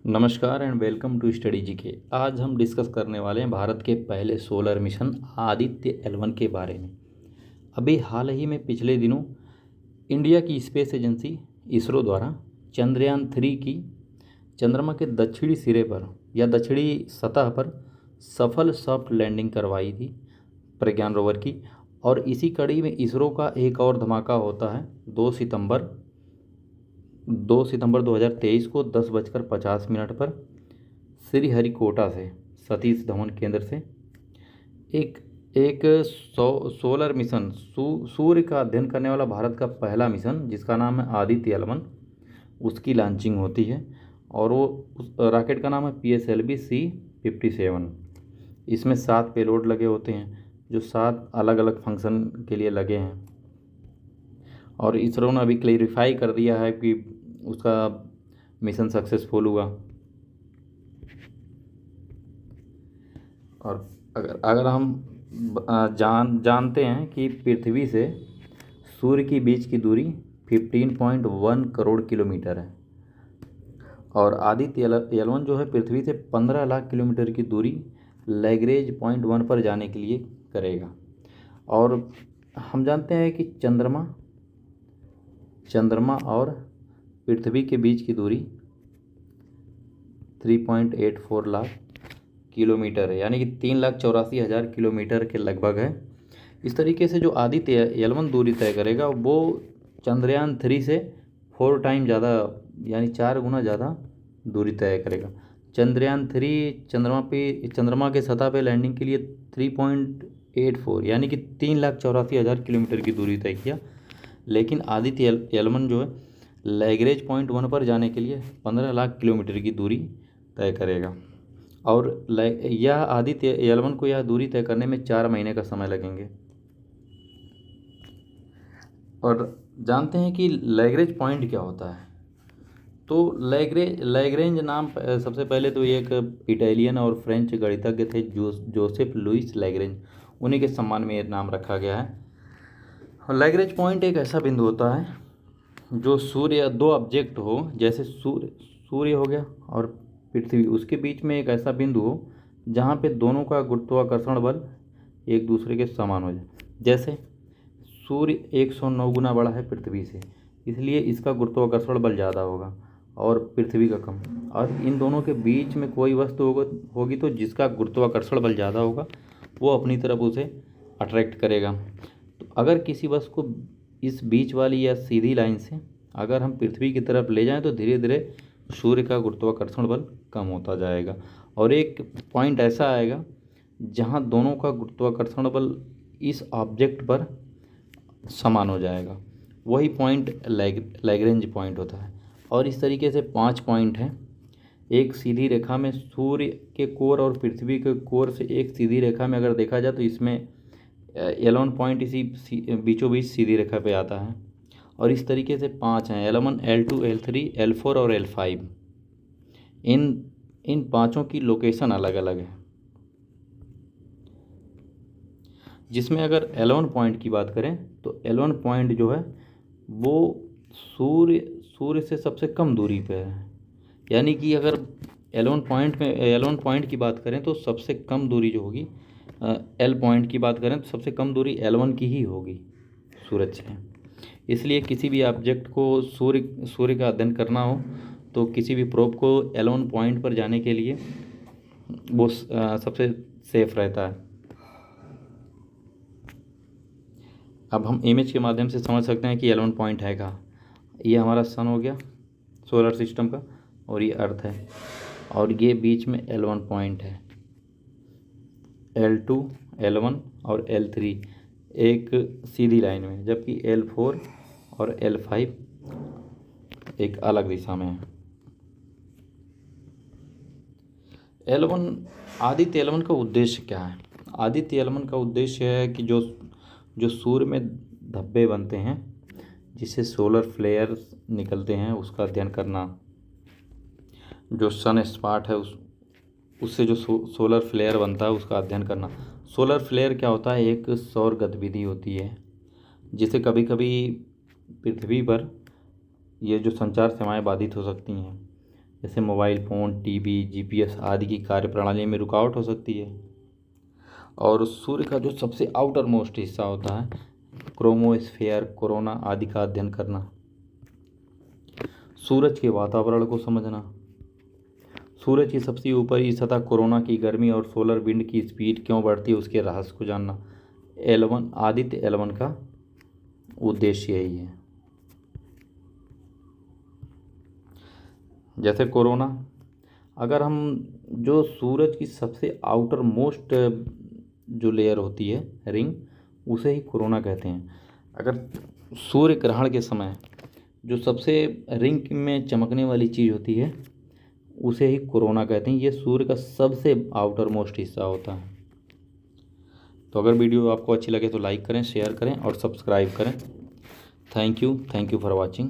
नमस्कार and welcome to study GK. आज हम डिस्कस करने वाले हैं भारत के पहले सोलर मिशन आदित्य L1 के बारे में। अभी हाल ही में पिछले दिनों इंडिया की स्पेस एजेंसी इसरो द्वारा चंद्रयान 3 की चंद्रमा के दक्षिणी सिरे पर या दक्षिणी सतह पर सफल सॉफ्ट लैंडिंग करवाई थी प्रज्ञान रोवर की। और इसी कड़ी में इसरो का एक और धमाका होता है 2 सितंबर 2023 को 10:50 पर श्रीहरिकोटा से सतीश धवन केंद्र से एक एक सोलर मिशन सूर्य का अध्ययन करने वाला भारत का पहला मिशन जिसका नाम है आदित्य L1, उसकी लॉन्चिंग होती है। और वो उस रॉकेट का नाम है PSLV-C57। इसमें 7 पेलोड लगे होते हैं जो 7 अलग अलग फंक्शन के लिए लगे हैं। और इसरो ने अभी क्लेरिफाई कर दिया है कि उसका मिशन सक्सेसफुल हुआ। और अगर हम जानते हैं कि पृथ्वी से सूर्य के बीच की दूरी 15.1 करोड़ किलोमीटर है और आदित्य L1 जो है पृथ्वी से 15 लाख किलोमीटर की दूरी लैग्रेंज पॉइंट 1 पर जाने के लिए करेगा। और हम जानते हैं कि चंद्रमा और पृथ्वी के बीच की दूरी 3.84 लाख किलोमीटर है, यानी कि 3,84,000 किलोमीटर के लगभग है। इस तरीके से जो आदित्य L1 दूरी तय करेगा वो चंद्रयान 3 से 4 टाइम ज़्यादा यानी 4 गुना ज़्यादा दूरी तय करेगा। चंद्रयान 3 चंद्रमा के सतह पे लैंडिंग के लिए 3.84 यानी कि 3,84,000 किलोमीटर की दूरी तय किया। लेकिन आदित्य L1 जो है लैग्रेंज पॉइंट 1 पर जाने के लिए 15 लाख किलोमीटर की दूरी तय करेगा। और यह आदित्य L1 को यह दूरी तय करने में 4 महीने का समय लगेंगे। और जानते हैं कि लैग्रेंज पॉइंट क्या होता है। तो लैग्रेंज नाम सबसे पहले तो एक इटालियन और फ्रेंच गणितज्ञ थे जोसेफ लुइस लैग्रेंज, उन्हीं के सम्मान में ये नाम रखा गया है। लैग्रेंज पॉइंट एक ऐसा बिंदु होता है जो सूर्य या 2 ऑब्जेक्ट हो, जैसे सूर्य हो गया और पृथ्वी, उसके बीच में एक ऐसा बिंदु हो जहाँ पे दोनों का गुरुत्वाकर्षण बल एक दूसरे के समान हो जाए। जैसे सूर्य 109 गुना बड़ा है पृथ्वी से, इसलिए इसका गुरुत्वाकर्षण बल ज़्यादा होगा और पृथ्वी का कम। और इन दोनों के बीच में कोई वस्तु होगी तो जिसका गुरुत्वाकर्षण बल ज़्यादा होगा वो अपनी तरफ उसे अट्रैक्ट करेगा। तो अगर किसी वस्तु को इस बीच वाली या सीधी लाइन से अगर हम पृथ्वी की तरफ ले जाएं तो धीरे धीरे सूर्य का गुरुत्वाकर्षण बल कम होता जाएगा और एक पॉइंट ऐसा आएगा जहां दोनों का गुरुत्वाकर्षण बल इस ऑब्जेक्ट पर समान हो जाएगा। वही पॉइंट लैग्रेंज पॉइंट होता है। और इस तरीके से 5 पॉइंट हैं। एक सीधी रेखा में सूर्य के कोर और पृथ्वी के कोर से एक सीधी रेखा में अगर देखा जाए तो इसमें L1 पॉइंट इसी बीचों बीच सीधी रेखा पे आता है। और इस तरीके से 5 हैं, L1, L2, L3, L4 और L5। इन पाँचों की लोकेशन अलग अलग है। जिसमें अगर L1 पॉइंट की बात करें तो L1 पॉइंट जो है वो सूर्य से सबसे कम दूरी पे है। यानी कि अगर L1 पॉइंट की बात करें तो सबसे कम दूरी जो होगी L पॉइंट की बात करें तो सबसे कम दूरी L1 की ही होगी सूरज से। इसलिए किसी भी ऑब्जेक्ट को सूर्य का अध्ययन करना हो तो किसी भी प्रोब को L1 पॉइंट पर जाने के लिए वो सबसे सेफ रहता है। अब हम इमेज के माध्यम से समझ सकते हैं कि L1 पॉइंट है कहाँ। ये हमारा सन हो गया सोलर सिस्टम का और ये अर्थ है और ये बीच में L1 पॉइंट है। L2, L1 और L3 एक सीधी लाइन में, जबकि L4 और L5 एक अलग दिशा में है। आदित्य L1 का उद्देश्य क्या है? आदित्य L1 का उद्देश्य है कि जो सूर्य में धब्बे बनते हैं जिससे सोलर फ्लेयर्स निकलते हैं उसका अध्ययन करना। जो सन स्पॉट है उससे जो सोलर फ्लेयर बनता है उसका अध्ययन करना। सोलर फ्लेयर क्या होता है? एक सौर गतिविधि होती है जिससे कभी कभी पृथ्वी पर ये जो संचार सेवाएं बाधित हो सकती हैं। जैसे मोबाइल फ़ोन, टीवी, जीपीएस आदि की कार्यप्रणाली में रुकावट हो सकती है। और सूर्य का जो सबसे आउटर मोस्ट हिस्सा होता है, क्रोमोस्फेयर, कोरोना आदि का अध्ययन करना। सूरज के वातावरण को समझना। सूरज की सबसे ऊपरी सतह कोरोना की गर्मी और सोलर विंड की स्पीड क्यों बढ़ती है उसके रहस्य को जानना। L1 आदित्य L1 का उद्देश्य यही है। जैसे कोरोना, अगर हम जो सूरज की सबसे आउटर मोस्ट जो लेयर होती है, रिंग, उसे ही कोरोना कहते हैं। अगर सूर्य ग्रहण के समय जो सबसे रिंग में चमकने वाली चीज़ होती है उसे ही कोरोना कहते हैं। ये सूर्य का सबसे आउटर मोस्ट हिस्सा होता है। तो अगर वीडियो आपको अच्छी लगे तो लाइक करें, शेयर करें और सब्सक्राइब करें। Thank you for watching.